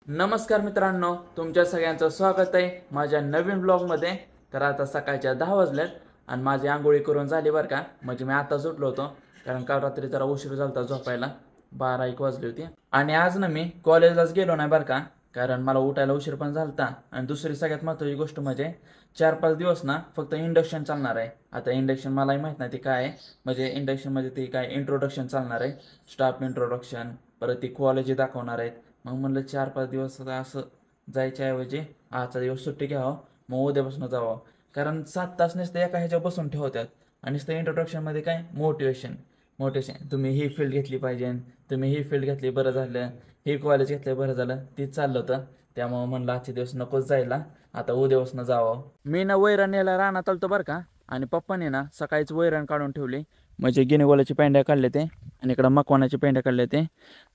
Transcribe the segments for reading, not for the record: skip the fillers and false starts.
नमस्कार मित्रांनो, तुमच्या सगळ्यांचं स्वागत आहे माझ्या नवीन ब्लॉगमध्ये. तर आता सकाळच्या 10 वाजल्यात आणि माझी आंघोळी करून झाली बरं का. म्हणजे मी आताच उठलो होतो, कारण काल रात्री जरा उशीर झाला होता झोपायला. 12-1 वाजली होती. आणि आज ना मी कॉलेजलाच गेलो नाही बरं का, कारण मला उठायला उशीर पण झाला होता. आणि दुसरी सगळ्यात महत्त्वाची गोष्ट म्हणजे 4-5 दिवस ना फक्त इंडक्शन चालणार आहे. आता इंडक्शन मलाही माहीत नाही ते काय आहे. म्हणजे इंडक्शन म्हणजे ते काय इंट्रोडक्शन चालणार आहे, स्टाफ इंट्रोडक्शन. परत ती कॉलेज दाखवणार आहेत. मग म्हणलं 4-5 दिवस आता असं जायच्याऐवजी आजचा दिवस सुट्टी घ्यावं, मग उद्यापासून जावं. कारण 7 तास नुसते एका ह्याच्या बसून ठेवतात. आणि नुसतं इंट्रोडक्शनमध्ये काय मोटिवेशन तुम्ही ही फील्ड घेतली पाहिजे, तुम्ही ही फील्ड घेतली बरं झालं, हे कॉलेज घेतलं बरं झालं, तीच चाललं होतं. त्यामुळं म्हणलं आजचे दिवस नकोच जायला, आता उद्यापासून जावं. मी ना वैरण यायला रानात आलतो बरं का. आणि पप्पाने ना सकाळीच वैरण काढून ठेवली. म्हणजे गिनीगोल्याचे पेंड्या काढले ते, आणि इकडं मकवानाचे पेंड्या काढले ते.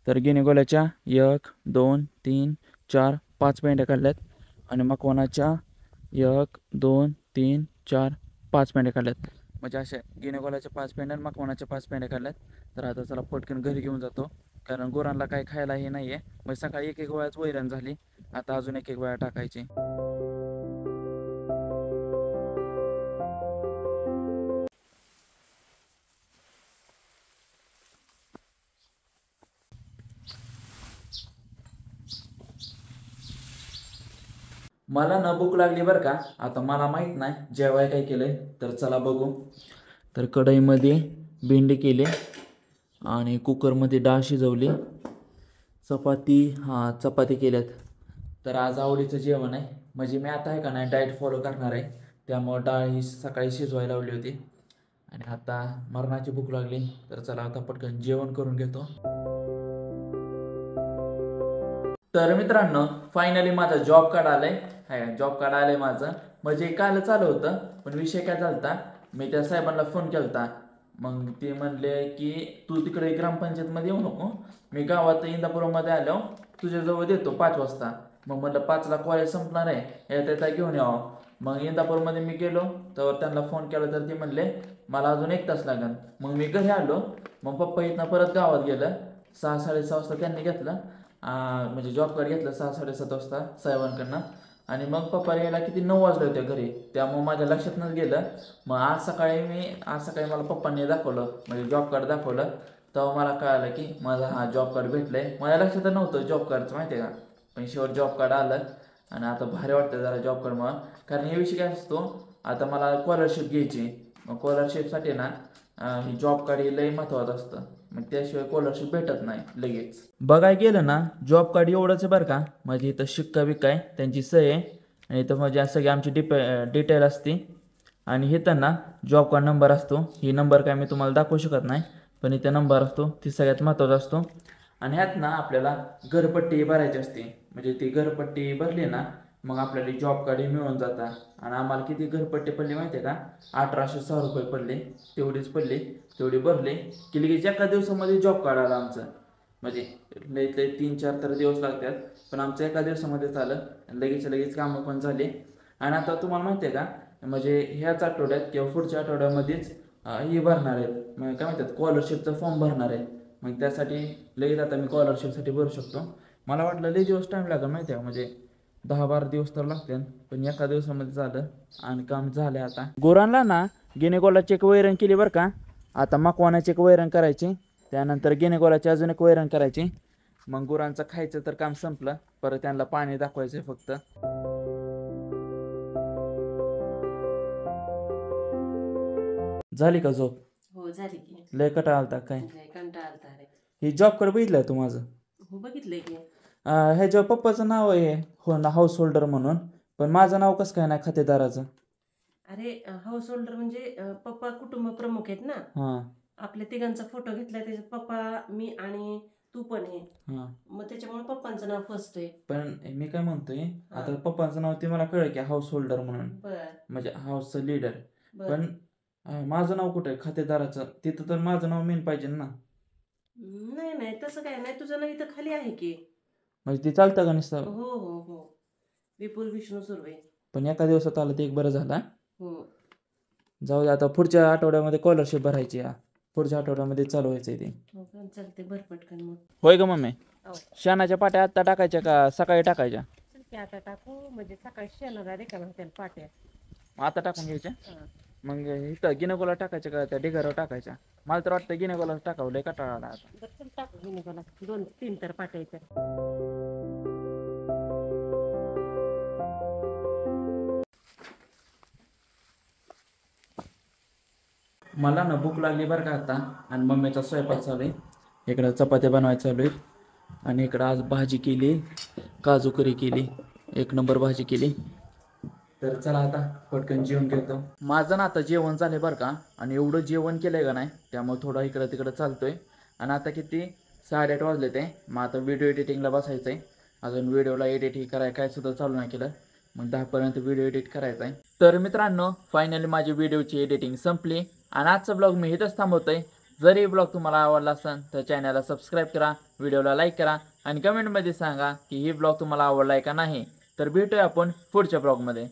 तर गिनीगोल्याच्या 1 2 3 4 5 पेंड्या काढल्यात. आणि मकवानाच्या 1 2 3 4 5 पेंड्या काढल्यात. म्हणजे अशा गिनीगोल्याच्या 5 पेंड्या आणि मकवानाच्या 5 पेंड्या काढल्यात. तर आता चला पटकन घरी घेऊन जातो, कारण गुरांना काही खायला हे नाही आहे. म्हणजे सकाळी एक वेळाच वैरण झाली, आता अजून एक वेळा टाकायची. मला न भूक लागली बरं का. आता मला माहीत नाही जेवाय काय केलंय, तर चला बघू. तर कढईमध्ये भेंडी केली आणि कुकरमध्ये डाळ शिजवली. चपाती केल्यात. तर आज आवडीचं जेवण आहे. म्हणजे मी आता आहे का नाही डाएट फॉलो करणार आहे, त्यामुळं डाळ ही सकाळी शिजवायला लावली होती. आणि आता मरणाची भूक लागली, तर चला आता पटकन जेवण करून घेतो. तर मित्रांनो, फायनली माझा जॉब कार्ड आलंय. जॉब कार्ड आलंय माझं. म्हणजे काल चालू होतं, पण विषय काय झालता, मी त्या साहेबांना फोन केलता. मग ते म्हणले की तू तिकडे ग्रामपंचायतमध्ये येऊ नको, मी गावात इंदापुरामध्ये आलो तुझ्याजवळ देतो 5 वाजता. मग म्हटलं 5ला कॉलेज संपणार आहे, येता घेऊन यावं. मग इंदापूरमध्ये मी गेलो, तर त्यांना फोन केला, तर ते म्हणले मला अजून 1 तास लागेल. मग मी घरी आलो. मग पप्पा इथनं परत गावात गेलं. 6-6:30 वाजता त्यांनी घेतलं. म्हणजे जॉब कार्ड घेतलं 6-7:30 वाजता साहेबांकडनं. आणि मग पप्पा यायला किती 9 वाजले होते घरी, त्यामुळे माझ्या लक्षातच गेलं. मग आज सकाळी मला पप्पांनी दाखवलं, म्हणजे जॉब कार्ड दाखवलं. तेव्हा मला कळालं की माझा जॉब कार्ड भेटलंय. माझ्या लक्षात नव्हतं जॉब कार्डचं, माहिती आहे का. पण शेवट जॉब कार्ड आलं. आणि आता भारी वाटतं जरा जॉब कार्डमुळं. कारण हे विषय काय असतो, आता मला स्कॉलरशिप घ्यायची. मग स्कॉलरशिपसाठी ना ही जॉब कार्ड हे लई महत्त्वाचं असतं. मग त्याशिवाय स्कॉलरशिप भेटत नाही लगेच. बघाय गेलं ना, जॉब कार्ड एवढंच आहे बरं का. म्हणजे इथं शिक्का बिक्का आहे, त्यांची सही आहे. आणि इथं म्हणजे सगळी आमची डिटेल असते. आणि इथं ना जॉब कार्ड नंबर असतो. ही नंबर काय मी तुम्हाला दाखवू शकत नाही, पण इथे नंबर असतो, ती सगळ्यात महत्त्वाचा असतो. आणि ह्यात ना आपल्याला घरपट्टी भरायची असते. म्हणजे ती घरपट्टी भरली ना, मग आपल्याला जॉब कार्ड मिळून जातात. आणि आम्हाला किती घरपट्टी पडली माहिती आहे का, 1806 रुपये पडले. तेवढीच पडली, तेवढी भरली की लगेच एका दिवसामध्ये जॉब कार्ड आलं आमचं. म्हणजे लई 3-4 तर दिवस लागतात, पण आमचं एका दिवसामध्ये झालं. लगेच कामं पण झाली. आणि आता तुम्हाला माहिती आहे का, म्हणजे ह्याच आठवड्यात किंवा पुढच्या आठवड्यामध्येच हे भरणार आहेत, म्हणजे काय म्हणतात स्कॉलरशिपचा फॉर्म भरणार आहे. मग त्यासाठी लगेच आता मी स्कॉलरशिपसाठी भरू शकतो. मला वाटलं लई दिवस टाईम लागेल माहिती आहे, म्हणजे 10-12 दिवस तर लागतील, पण एका दिवसामध्ये झालं आणि काम झालं. आता गुरांना ना गिनीगोलाची एक वैरण केली बरं का. आता मकवानाची एक वैरण करायची, त्यानंतर गिनीगोलाची अजून एक वैरण करायची. मग गुरांचं खायचं तर काम संपलं. परत त्यांना पाणी दाखवायचं फक्त. झाली का झोप? हो झाली की. लय कटाळा आलता काय? लय कंटाळा आलता रे. ही जॉब कार्ड बघितलं तू माझं? हो बघितलंय की. ह्याच्या पप्पाचं नाव आहे हो ना, हाऊस होल्डर म्हणून. पण माझं नाव कसं काय नाही खातेदाराचं? अरे हाऊस होल्डर म्हणजे पप्पा कुटुंब प्रमुख आहेत ना. हां आपल्या तिघांचा फोटो घेतलाय, त्याच्यात पप्पा, मी आणि तू पण आहे. हां. मग त्याच्यामुळे पप्पांचं नाव फर्स्ट आहे. पण मी काय म्हणतोय, आता पप्पाचं नाव ते मला कळलं की हाऊस होल्डर म्हणून, बर म्हणजे हाऊसचं लीडर. बर. पण माझं नाव कुठं आहे खातेदाराचं? तिथं तर माझं नाव मेन पाहिजे ना. नाही नाही तसं काय नाही, तुझं नाव इथं खाली आहे की. म्हणजे ते चालतं का नुसतं? हो हो हो. विपुल विष्णू सुर्वे. पण एका दिवसात आलं ते एक बरं झालं. हो. जाऊ दे, आता पुढच्या आठवड्यामध्ये स्कॉलरशिप भरायची. पुढच्या आठवड्यामध्ये चालू व्हायचं ते. हो का, चालते भर पटकन मग. होय का मम्मी? हो. शेणाच्या पाट्या आत्ता टाकायच्या का सकाळी टाकायच्या? चल की आता टाकू म्हणजे सकाळी शेणाला रिकाम्या होत्या पाट्या. आता टाकून घ्यायच्या. हा. मग इथं गिनोकोला टाकायच्या का त्या ढिगाऱ्यावर टाकायच्या? मला तर वाटतं गिनोकोला टाकावं, लय कंटाळा आला आता. बरं चल टाकू घेऊन गेला 2-3 तर पाट्या येत्या. मला ना भूक लागली बरं का आता, आणि मम्मीचा स्वयंपाक चालू आहे. इकडं चपात्या बनवायच्या चालू आहेत आणि इकडं आज भाजी केली, काजू करी केली, एक नंबर भाजी केली. तर चला आता पटकन जेवण घेतो. माझं ना आता जेवण झालंय बरं का, आणि एवढं जेवण केलंय का नाही, त्यामुळे थोडं इकडं तिकडं चालतोय. आणि आता किती 8:30 वाजले ते. मग आता व्हिडिओ एडिटिंगला बसायचं आहे. अजून व्हिडिओला एडिट ही करायला काय सुद्धा चालू नाही केलं. मग 10पर्यंत व्हिडिओ एडिट करायचा आहे. तर मित्रांनो, फायनली माझी व्हिडिओची एडिटिंग संपली आणि आजचा ब्लॉग मी इथंच थांबवतोय. जर हे ब्लॉग तुम्हाला आवडला असेल तर चॅनलला सबस्क्राईब करा, व्हिडिओला लाईक करा आणि कमेंटमध्ये सांगा की ही ब्लॉग तुम्हाला आवडला आहे का नाही. तर भेटूया आपण पुढच्या ब्लॉगमध्ये.